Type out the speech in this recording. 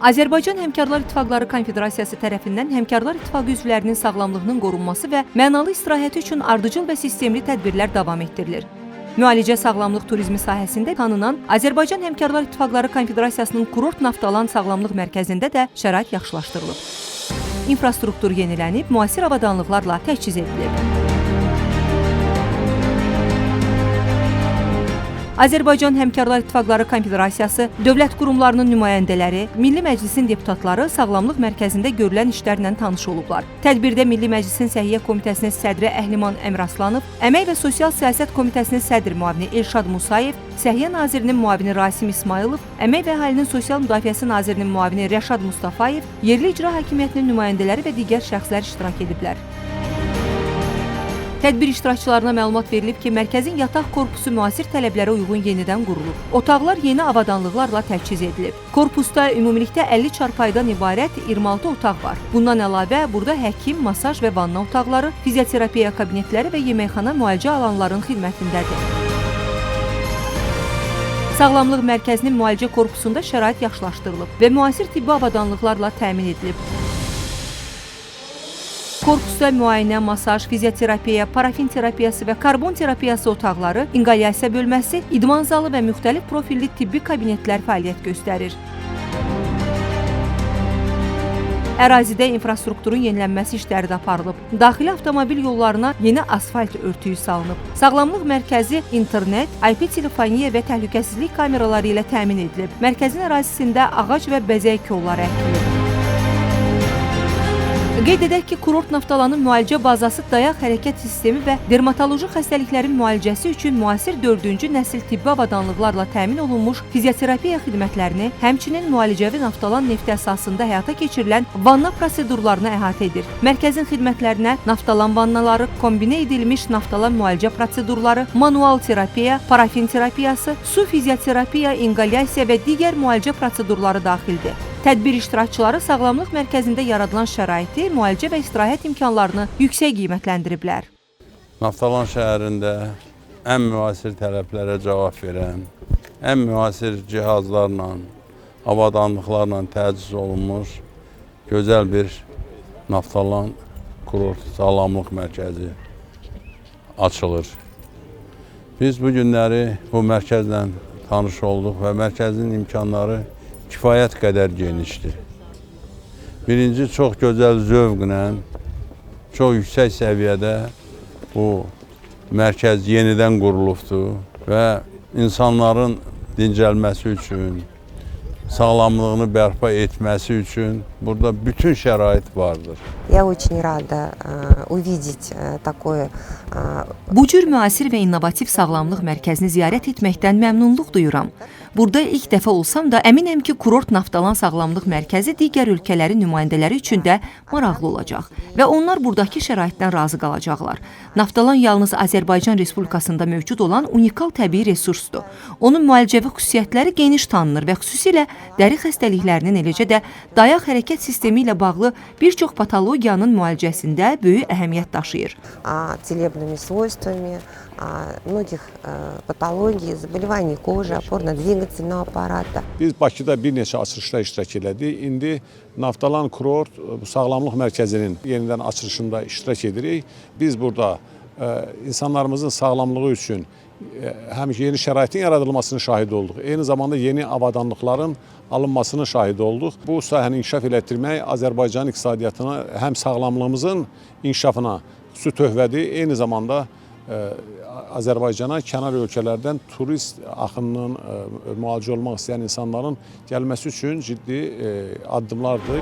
Azərbaycan Həmkarlar İttifaqları Konfederasiyası tərəfindən Həmkarlar İttifaqı üzvlərinin sağlamlığının qorunması və mənalı istirahəti üçün ardıcıl və sistemli tədbirlər davam etdirilir. Müalicə sağlamlıq turizmi sahəsində tanınan Azərbaycan Həmkarlar İttifaqları Konfederasiyasının Kurort Naftalan Sağlamlıq Mərkəzində də şərait yaxşılaşdırılıb. İnfrastruktur yenilənib, müasir avadanlıqlarla təchiz edilib. Azərbaycan Həmkarlar İttifaqları Konfederasiyası, dövlət qurumlarının nümayəndələri, Milli Məclisin deputatları Sağlamlıq Mərkəzində görülən işlərlə tanış olublar. Tədbirdə Milli Məclisin Səhiyyə Komitəsinin sədri Əhliman Əmraslanov, Əmək və Sosial Siyasət Komitəsinin sədr müavini Elşad Musayev, Səhiyyə Nazirinin müavini Rasim İsmailov, Əmək və Əhalinin Sosial Müdafiəsi Nazirinin müavini Rəşad Mustafayev, yerli icra hakimiyyətinin nümayəndələri və digər şəxslər iştirak ediblər. Tədbir iştirakçılarına məlumat verilib ki, mərkəzin yataq korpusu müasir tələblərə uyğun yenidən qurulub. Otaqlar yeni avadanlıqlarla təchiz edilib. Korpusda ümumilikdə 50 çarpayıdan ibarət 26 otaq var. Bundan əlavə, burada həkim, masaj və vanna otaqları, fizioterapiya kabinetləri və yeməkxana müalicə alanların xidmətindədir. Sağlamlıq mərkəzinin müalicə korpusunda şərait yaxşılaşdırılıb və müasir tibbi avadanlıqlarla təmin edilib. Korpusda müayinə, masaj, fizioterapiya, parafin terapiyası və karbon terapiyası otaqları, inqalyasiya bölməsi, idman zalı və müxtəlif profilli tibbi kabinetlər fəaliyyət göstərir. Ərazidə infrastrukturun yenilənməsi işləri də aparılıb. Daxili avtomobil yollarına yeni asfalt örtüyü salınıb. Sağlamlıq mərkəzi internet, IP telefoniya və təhlükəsizlik kameraları ilə təmin edilib. Mərkəzin ərazisində ağac və bəzək kolları əkilib. Qeyd edək ki, Kurort Naftalanın müalicə bazası dayaq hərəkət sistemi və dermatoloji xəstəliklərin müalicəsi üçün müasir 4-cü nəsil tibbi avadanlıqlarla təmin olunmuş fizioterapiya xidmətlərini, həmçinin müalicəvi naftalan nefti əsasında həyata keçirilən vanna prosedurlarını əhatə edir. Mərkəzin xidmətlərinə naftalan vannaları, kombinə edilmiş naftalan müalicə prosedurları, manual terapiya, parafin terapiyası, su fizioterapiya, inqalyasiya və digər müalicə prosedurları daxildir. Tədbir iştirakçıları sağlamlıq mərkəzində yaradılan şəraiti, müalicə və istirahət imkanlarını yüksək qiymətləndiriblər. Naftalan şəhərində ən müasir tələblərə cavab verən, ən müasir cihazlarla, avadanlıqlarla təchiz olunmuş gözəl bir Naftalan Kurort Sağlamlıq Mərkəzi açılır. Biz bu günləri bu mərkəzlə tanış olduq və mərkəzin imkanları kifayət qədər genişdir. Birinci, çox gözəl zövqlə, çox yüksək səviyyədə bu mərkəz yenidən qurulubdur və insanların dincəlməsi üçün, sağlamlığını bərpa etməsi üçün burada bütün şərait vardır. Я очень рада увидеть такое. Bu cür müasir və innovativ sağlamlıq mərkəzini ziyarət etməkdən məmnunluq duyuram. Burada ilk dəfə olsam da əminəm ki, Kurort Naftalan Sağlamlıq Mərkəzi digər ölkələrin nümayəndələri üçün də maraqlı olacaq və onlar buradakı şəraitdən razı qalacaqlar. Naftalan yalnız Azərbaycan Respublikasında mövcud olan unikal təbii resursdur. Onun müalicəvi xüsusiyyətləri geniş tanınır və xüsusilə dəri xəstəliklərinin, eləcə də dayaq hərəkət sistemi ilə bağlı bir çox patologiyanın müalicəsində böyük əhəmiyyət daşıyır. Целебными свойствами многих patologiya, заболеваний kojи, опорно-двигательного аппарата. Biz Bakıda bir neçə açılışda iştirak elədik. İndi Naftalan Kurort Sağlamlıq Mərkəzinin yenidən açılışında iştirak edirik. Biz burada insanlarımızın sağlamlığı üçün həm yeni şəraitin yaradılmasını şahid olduq. Eyni zamanda yeni avadanlıqların alınmasını şahid olduq. Bu sahəni inkişaf elətdirmək Azərbaycan iqtisadiyyatına həm sağlamlığımızın inkişafına xüsusi töhvədir. Eyni zamanda Azərbaycana kənar ölkələrdən turist axınının müalicə olmaq istəyən insanların gəlməsi üçün ciddi addımlardır.